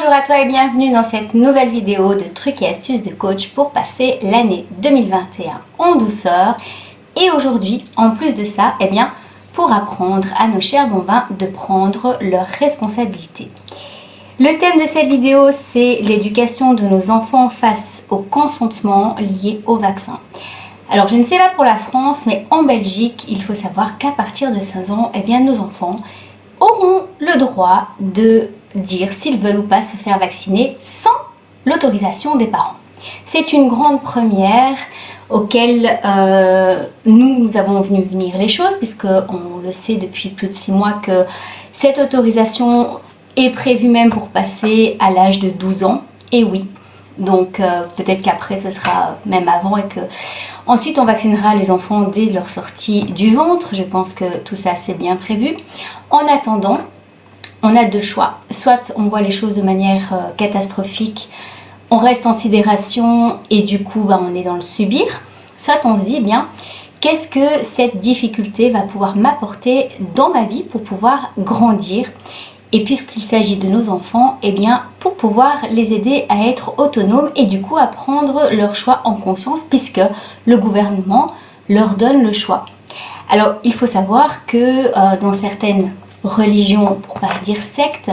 Bonjour à toi et bienvenue dans cette nouvelle vidéo de trucs et astuces de coach pour passer l'année 2021 en douceur. Et aujourd'hui, en plus de ça, pour apprendre à nos chers bambins de prendre leurs responsabilités. Le thème de cette vidéo, c'est l'éducation de nos enfants face au consentement lié au vaccin. Alors, je ne sais pas pour la France, mais en Belgique, il faut savoir qu'à partir de 15 ans, nos enfants auront le droit de dire s'ils veulent ou pas se faire vacciner sans l'autorisation des parents. C'est une grande première auquel nous avons vu venir les choses, puisqu'on le sait depuis plus de 6 mois que cette autorisation est prévue même pour passer à l'âge de 12 ans. Et oui, donc peut-être qu'après ce sera même avant et que ensuite on vaccinera les enfants dès leur sortie du ventre. Je pense que tout ça c'est bien prévu. En attendant, on a deux choix. Soit on voit les choses de manière catastrophique, on reste en sidération et du coup on est dans le subir. Soit on se dit qu'est-ce que cette difficulté va pouvoir m'apporter dans ma vie pour pouvoir grandir. Et puisqu'il s'agit de nos enfants, pour pouvoir les aider à être autonomes et du coup à prendre leur choix en conscience, puisque le gouvernement leur donne le choix. Alors il faut savoir que dans certaines religions, pour pas dire sectes,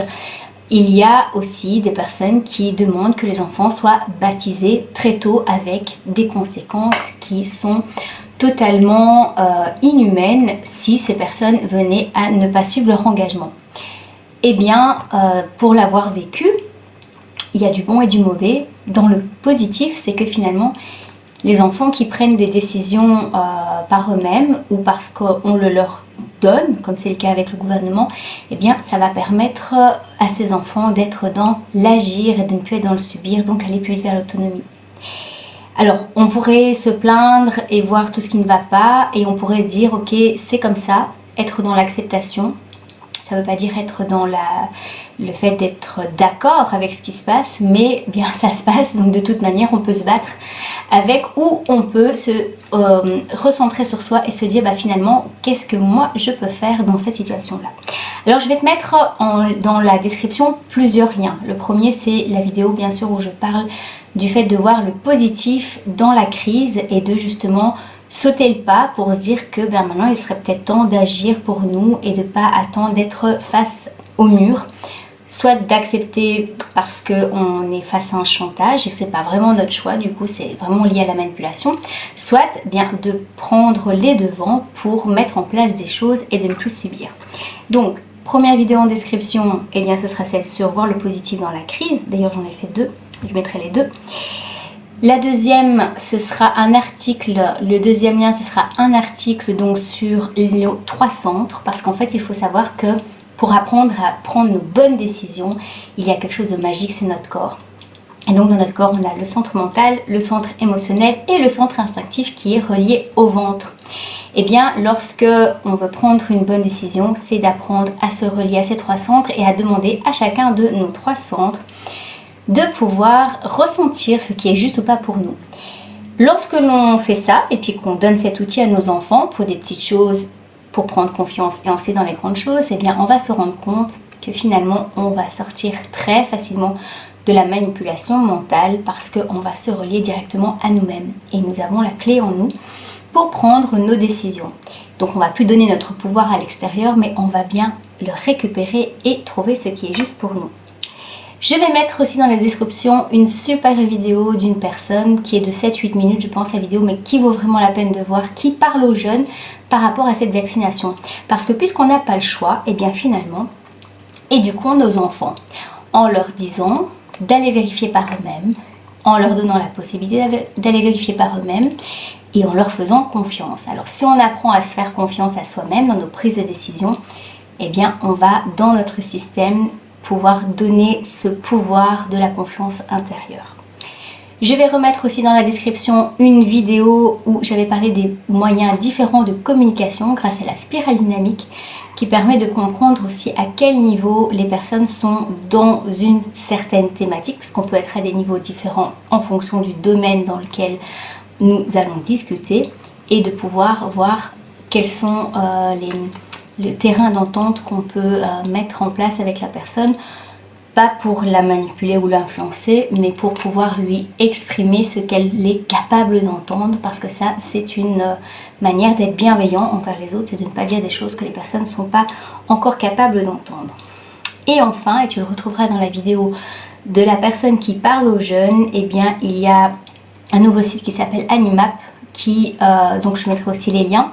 il y a aussi des personnes qui demandent que les enfants soient baptisés très tôt avec des conséquences qui sont totalement inhumaines si ces personnes venaient à ne pas suivre leur engagement. Pour l'avoir vécu, il y a du bon et du mauvais. Dans le positif, c'est que finalement, les enfants qui prennent des décisions par eux-mêmes ou parce qu'on le leur donne, comme c'est le cas avec le gouvernement, ça va permettre à ces enfants d'être dans l'agir et de ne plus être dans le subir, donc aller plus vite vers l'autonomie. Alors, on pourrait se plaindre et voir tout ce qui ne va pas et on pourrait se dire, ok, c'est comme ça, être dans l'acceptation. Ça ne veut pas dire être dans le fait d'être d'accord avec ce qui se passe, mais ça se passe, donc de toute manière on peut se battre avec, ou on peut se recentrer sur soi et se dire finalement qu'est-ce que moi je peux faire dans cette situation là. Alors je vais te mettre dans la description plusieurs liens. Le premier c'est la vidéo bien sûr où je parle du fait de voir le positif dans la crise et de justement sauter le pas pour se dire que maintenant il serait peut-être temps d'agir pour nous et de ne pas attendre d'être face au mur, soit d'accepter parce qu'on est face à un chantage et que c'est pas vraiment notre choix, du coup c'est vraiment lié à la manipulation, soit de prendre les devants pour mettre en place des choses et de ne plus subir. Donc première vidéo en description, ce sera celle sur voir le positif dans la crise. D'ailleurs j'en ai fait deux, je mettrai les deux. La deuxième, ce sera un article, le deuxième lien, ce sera un article donc sur les 3 centres, parce qu'en fait, il faut savoir que pour apprendre à prendre nos bonnes décisions, il y a quelque chose de magique, c'est notre corps. Et donc dans notre corps, on a le centre mental, le centre émotionnel et le centre instinctif qui est relié au ventre. Lorsque on veut prendre une bonne décision, c'est d'apprendre à se relier à ces 3 centres et à demander à chacun de nos 3 centres de pouvoir ressentir ce qui est juste ou pas pour nous. Lorsque l'on fait ça et puis qu'on donne cet outil à nos enfants pour des petites choses, pour prendre confiance et ensuite dans les grandes choses, on va se rendre compte que finalement on va sortir très facilement de la manipulation mentale parce qu'on va se relier directement à nous-mêmes et nous avons la clé en nous pour prendre nos décisions. Donc on va plus donner notre pouvoir à l'extérieur, mais on va bien le récupérer et trouver ce qui est juste pour nous. Je vais mettre aussi dans la description une super vidéo d'une personne qui est de 7-8 minutes, je pense, la vidéo, mais qui vaut vraiment la peine de voir, qui parle aux jeunes par rapport à cette vaccination. Parce que puisqu'on n'a pas le choix, finalement, éduquons nos enfants en leur disant d'aller vérifier par eux-mêmes, en leur donnant la possibilité d'aller vérifier par eux-mêmes et en leur faisant confiance. Alors si on apprend à se faire confiance à soi-même dans nos prises de décision, on va dans notre système pouvoir donner ce pouvoir de la confiance intérieure. Je vais remettre aussi dans la description une vidéo où j'avais parlé des moyens différents de communication grâce à la spirale dynamique qui permet de comprendre aussi à quel niveau les personnes sont dans une certaine thématique, parce qu'on peut être à des niveaux différents en fonction du domaine dans lequel nous allons discuter et de pouvoir voir quels sont le terrain d'entente qu'on peut mettre en place avec la personne pas pour la manipuler ou l'influencer, mais pour pouvoir lui exprimer ce qu'elle est capable d'entendre, parce que ça, c'est une manière d'être bienveillant envers les autres, c'est de ne pas dire des choses que les personnes ne sont pas encore capables d'entendre. Et enfin, et tu le retrouveras dans la vidéo de la personne qui parle aux jeunes, eh bien, il y a un nouveau site qui s'appelle Animap, qui, donc je mettrai aussi les liens,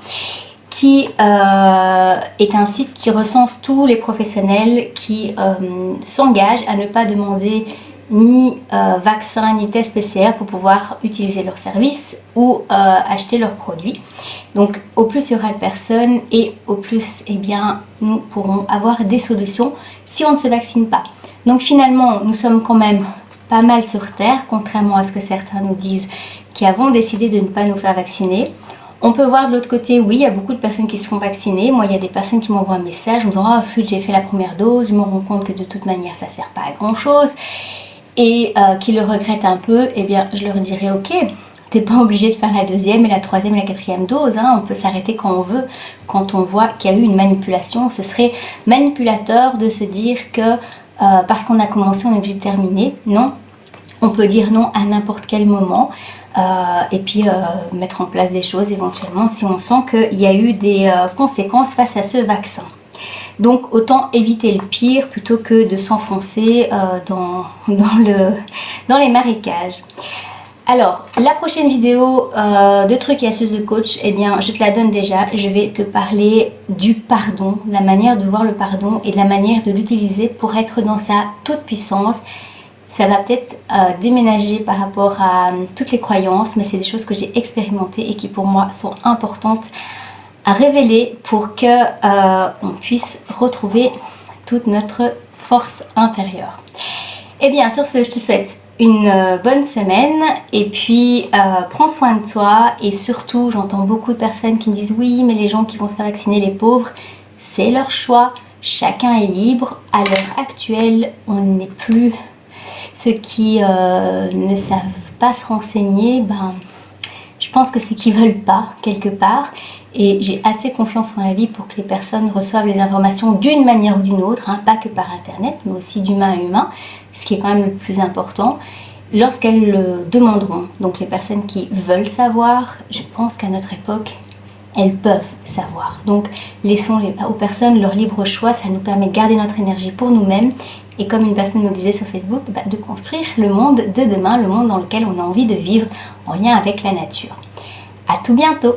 qui est un site qui recense tous les professionnels qui s'engagent à ne pas demander ni vaccin ni test PCR pour pouvoir utiliser leurs services ou acheter leurs produits. Donc au plus il y aura de personnes et au plus eh bien, nous pourrons avoir des solutions si on ne se vaccine pas. Donc finalement nous sommes quand même pas mal sur terre, contrairement à ce que certains nous disent qui avons décidé de ne pas nous faire vacciner. On peut voir de l'autre côté, oui, il y a beaucoup de personnes qui se font vacciner. Moi, il y a des personnes qui m'envoient un message en me disant « Ah, flûte, j'ai fait la première dose, je me rends compte que de toute manière, ça ne sert pas à grand-chose. » Et qui le regrettent un peu, eh bien, je leur dirais « Ok, t'es pas obligé de faire la deuxième et la troisième et la quatrième dose. Hein. On peut s'arrêter quand on veut. Quand on voit qu'il y a eu une manipulation, ce serait manipulateur de se dire que parce qu'on a commencé, on est obligé de terminer. Non, on peut dire non à n'importe quel moment. Et puis mettre en place des choses éventuellement si on sent qu'il y a eu des conséquences face à ce vaccin. Donc autant éviter le pire plutôt que de s'enfoncer dans les marécages. Alors la prochaine vidéo de trucs et astuces de coach, eh bien je te la donne déjà. Je vais te parler du pardon, de la manière de voir le pardon et de la manière de l'utiliser pour être dans sa toute puissance. Ça va peut-être déménager par rapport à toutes les croyances, mais c'est des choses que j'ai expérimentées et qui pour moi sont importantes à révéler pour que on puisse retrouver toute notre force intérieure. Et bien sur ce, je te souhaite une bonne semaine et puis prends soin de toi et surtout j'entends beaucoup de personnes qui me disent oui mais les gens qui vont se faire vacciner, les pauvres, c'est leur choix, chacun est libre. À l'heure actuelle on n'est plus... Ceux qui ne savent pas se renseigner, ben, je pense que c'est qu'ils ne veulent pas quelque part. Et j'ai assez confiance en la vie pour que les personnes reçoivent les informations d'une manière ou d'une autre, hein, pas que par internet, mais aussi d'humain à humain, ce qui est quand même le plus important, lorsqu'elles le demanderont. Donc les personnes qui veulent savoir, je pense qu'à notre époque, elles peuvent savoir. Donc laissons aux personnes leur libre choix, ça nous permet de garder notre énergie pour nous-mêmes. Et comme une personne me disait sur Facebook, bah, de construire le monde de demain, le monde dans lequel on a envie de vivre en lien avec la nature. À tout bientôt!